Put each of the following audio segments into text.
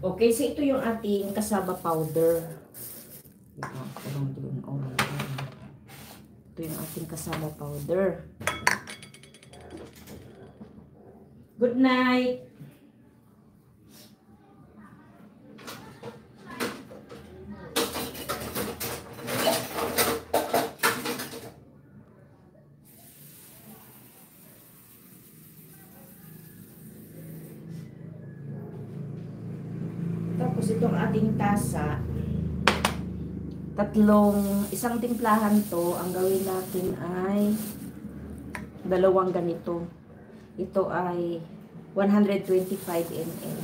Okay, so ito yung ating kasaba powder. Ito yung ating kasaba powder. Good night! Tapos itong ating tasa, isang timplahan to, ang gawin natin ay dalawang ganito. Ito ay 125 ml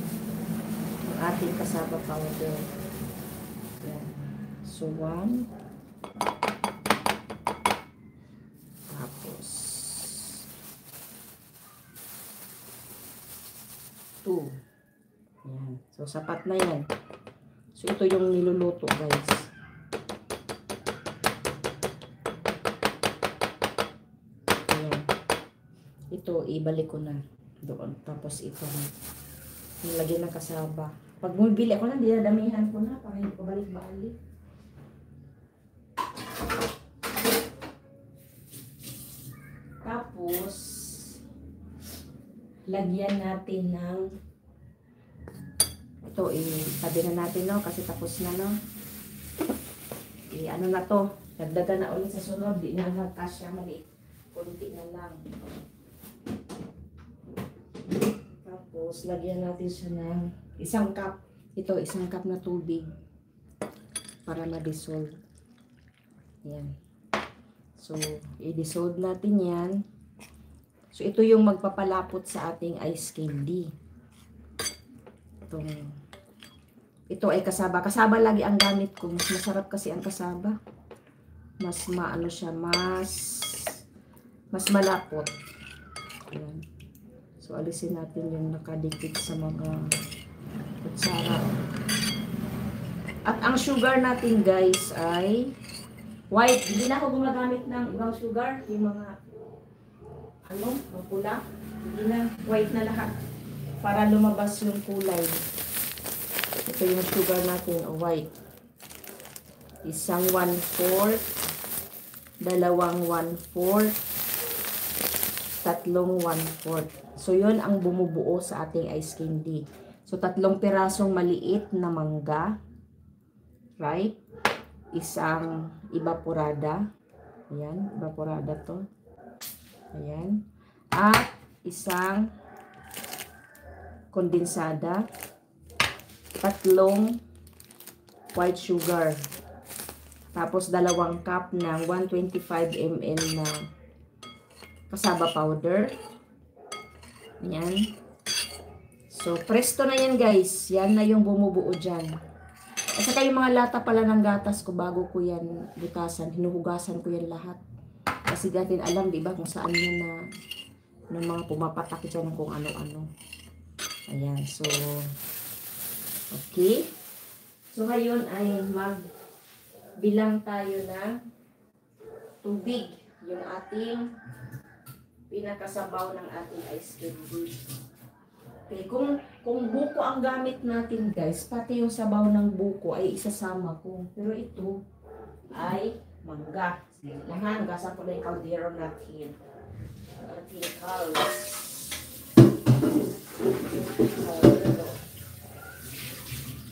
ang ating kasaba powder. Yan. So 1, tapos 2. Yan. So, sapat na yan. So, ito yung niluluto, guys. Ayan. Ito, ibalik ko na doon. Tapos, ito, nilagyan ng kasaba. Pag bumibili ako na, dinadamihan ko na para hindi ko balik-balik. Tapos, lagyan natin ng ito, tabi na natin, no? Kasi tapos na, no? Ano na to? Dagdagan na ulit sa sunod. Di na nagkasya maliit. Kunti na lang. Tapos, lagyan natin siya ng isang cup. Ito, isang cup na tubig. Para ma-dissolve. Yan. So, i-dissolve natin yan. So, ito yung magpapalapot sa ating ice candy. Ito ay kasaba. Kasaba lagi ang gamit ko. Mas masarap kasi ang kasaba. Mas maano siya, mas malapot. Ayan. So, alisin natin yung nakadikit sa mga kutsara. At ang sugar natin, guys, ay white. Hindi na ako gumagamit ng ibang sugar. Yung mga pula. Hindi na, white na lahat. Para lumabas yung kulay. Ito yung sugar natin, white. Isang 1/4, dalawang 1/4, tatlong 1/4. So, yun ang bumubuo sa ating ice candy. So, 3 pirasong maliit na mangga. Right? Isang evaporada. Ayan, evaporada to. Ayan. At isang kondensada, 3 white sugar, tapos 2 cup ng 125 ml na kasaba powder. Yan. So, presto na yan, guys. Yan na yung bumubuo dyan. At saka yung mga lata pala ng gatas ko, bago ko yan butasan, hinuhugasan ko yan lahat. Kasi natin alam, di ba, kung saan yan na mga pumapatak dyan ng kung ano-ano. Ayan, so, okay. So, ngayon ay magbilang tayo ng tubig. Yung ating pinakasabaw ng ating ice candy. Okay, kung buko ang gamit natin, guys, pati yung sabaw ng buko ay isasama ko. Pero ito ay mangga. Lahan, gasa ko na yung kaldero natin. Ating caldos.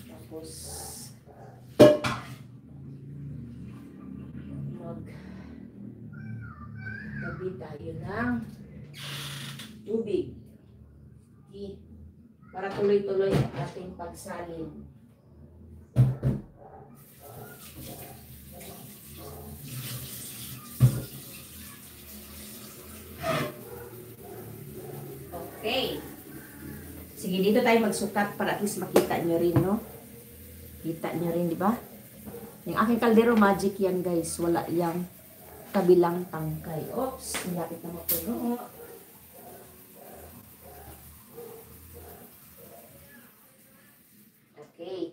Tapos magtabi tayo ng tubig. Okay. Para tuloy-tuloy ang ating pagsalin. Okay. Sige, dito tayo magsukat para at least makita nyo rin, no? Kita nyo rin, di ba? Yung aking kaldero, magic yan, guys. Wala yang kabilang tangkay. Oops, malapit na mapuno. Okay.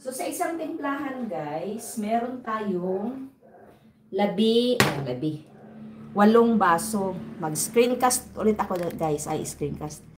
So, sa isang timplahan, guys, meron tayong 8 baso. Mag-screencast ulit ako, guys. Ay, screencast.